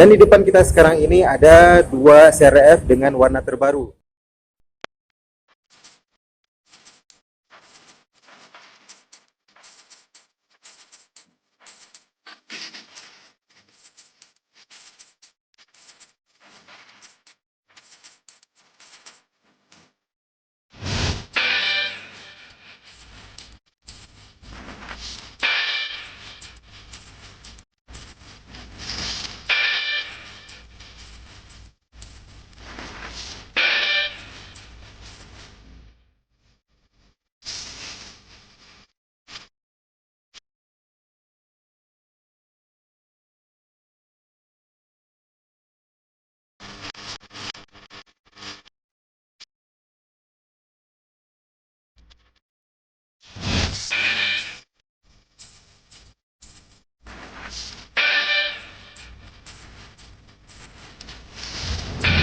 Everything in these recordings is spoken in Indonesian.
Dan di depan kita sekarang ini ada dua CRF dengan warna terbaru.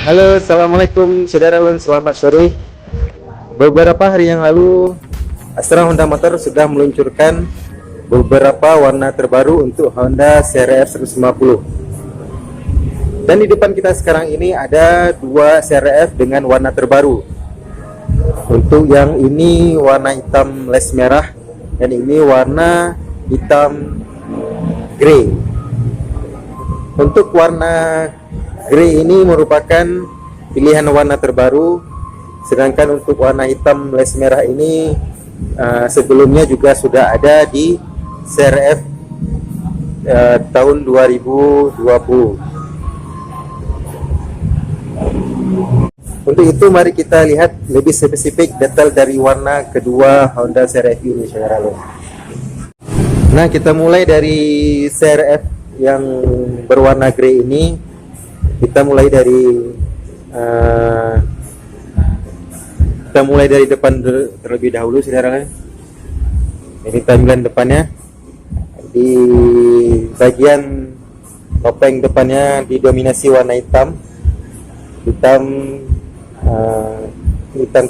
Halo, assalamualaikum saudara, selamat sore. Beberapa hari yang lalu Astra Honda Motor sudah meluncurkan beberapa warna terbaru untuk Honda CRF 150. Dan di depan kita sekarang ini ada dua CRF dengan warna terbaru. Untuk yang ini warna hitam les merah, dan ini warna hitam grey. Untuk warna grey ini merupakan pilihan warna terbaru, sedangkan untuk warna hitam les merah ini sebelumnya juga sudah ada di CRF tahun 2020. Untuk itu mari kita lihat lebih spesifik detail dari warna kedua Honda CRF ini, saudara. Nah, kita mulai dari CRF yang berwarna grey ini. Kita mulai dari depan terlebih dahulu, saudara. Ini tampilan depannya. Di bagian topeng depannya didominasi warna hitam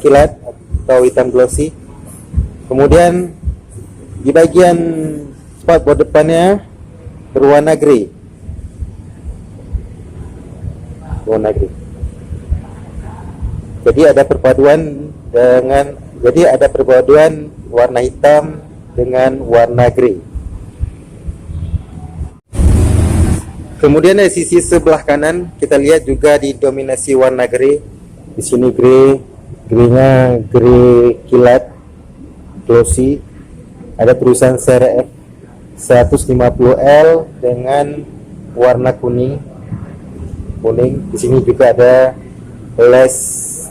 kilat atau hitam glossy. Kemudian di bagian spakbor depannya berwarna grey. Jadi ada perpaduan warna hitam dengan warna grey. Kemudian dari sisi sebelah kanan kita lihat juga didominasi warna grey. Di sini greynya grey kilat glossy. Ada tulisan CRF 150L dengan warna kuning. Di sini juga ada les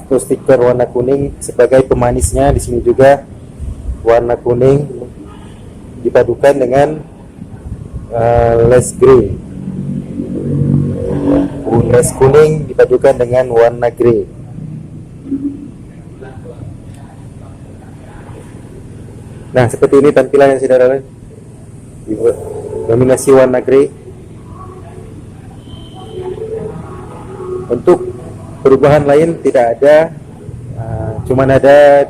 atau stiker warna kuning sebagai pemanisnya. Di sini juga warna kuning dipadukan dengan les grey. Les kuning dipadukan dengan warna grey. Nah, seperti ini tampilannya, saudara. Dominasi warna grey. Untuk perubahan lain tidak ada, cuman ada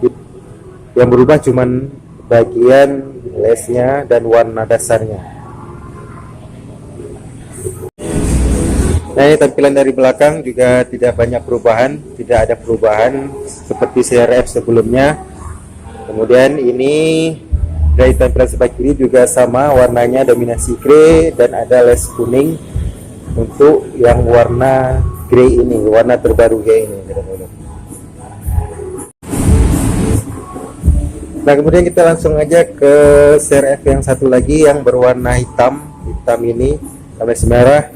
yang berubah cuman bagian lesnya dan warna dasarnya. Nah, ini tampilan dari belakang juga tidak banyak perubahan, tidak ada perubahan seperti CRF sebelumnya. Kemudian ini dari tampilan sebelah kiri juga sama, warnanya dominasi grey dan ada les kuning untuk yang warna grey ini, warna terbaru grey ini. Nah, kemudian kita langsung aja ke CRF yang satu lagi yang berwarna hitam ini, les merah.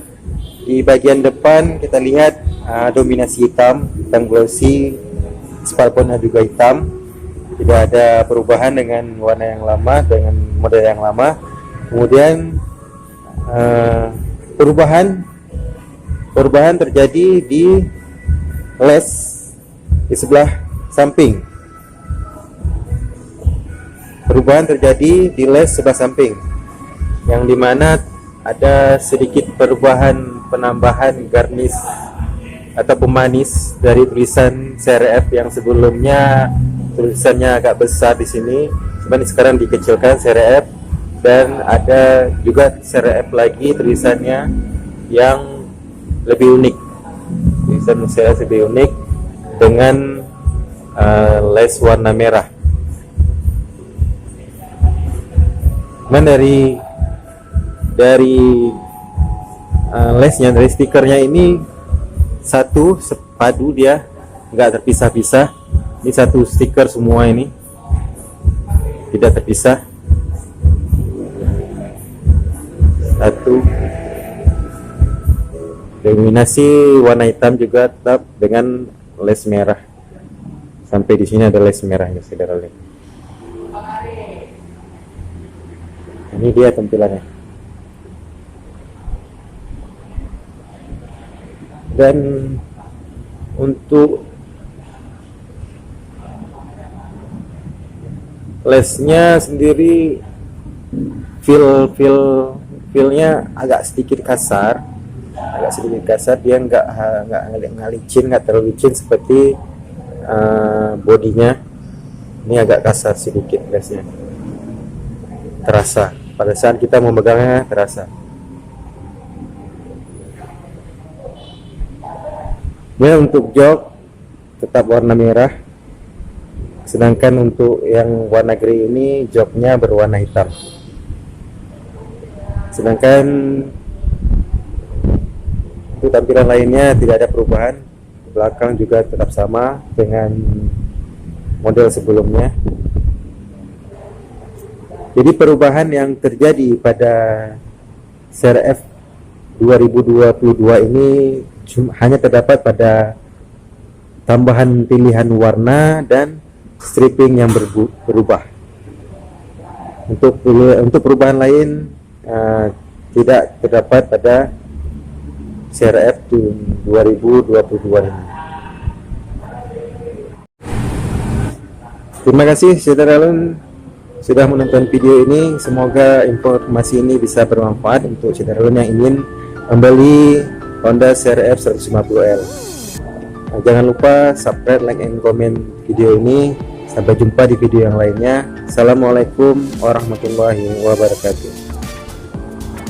Di bagian depan kita lihat dominasi hitam glossy, spalponnya juga hitam. Tidak ada perubahan dengan warna yang lama, dengan model yang lama. Kemudian perubahan terjadi di les di sebelah samping. Yang dimana ada sedikit perubahan, penambahan garnish atau pemanis dari tulisan CRF yang sebelumnya tulisannya agak besar di sini, cuman sekarang dikecilkan CRF, dan ada juga CRF lagi tulisannya yang lebih unik, desain CRF lebih unik dengan les warna merah. Dan dari lesnya, dari stikernya ini satu sepadu, dia nggak terpisah-pisah. Ini satu stiker semua, ini tidak terpisah. Satu dominasi warna hitam juga tetap dengan les merah. Sampai di sini ada les merahnya, saudara lihat. Ini dia tampilannya. Dan untuk lesnya sendiri feelnya agak sedikit kasar, dia nggak ngalicin, nggak terlalu licin seperti bodinya. Ini agak kasar sedikit lesnya, terasa pada saat kita memegangnya, terasa. Ya, untuk jok tetap warna merah, sedangkan untuk yang warna grey ini joknya berwarna hitam. Sedangkan untuk tampilan lainnya tidak ada perubahan, belakang juga tetap sama dengan model sebelumnya. Jadi perubahan yang terjadi pada CRF 2022 ini hanya terdapat pada tambahan pilihan warna dan stripping yang berubah. Untuk perubahan lain tidak terdapat pada CRF 2022 ini. Terima kasih saudara Alun sudah menonton video ini. Semoga informasi ini bisa bermanfaat untuk saudara Alun yang ingin membeli Honda CRF 150L. Jangan lupa subscribe, like, and comment video ini. Sampai jumpa di video yang lainnya. Assalamualaikum warahmatullahi wabarakatuh.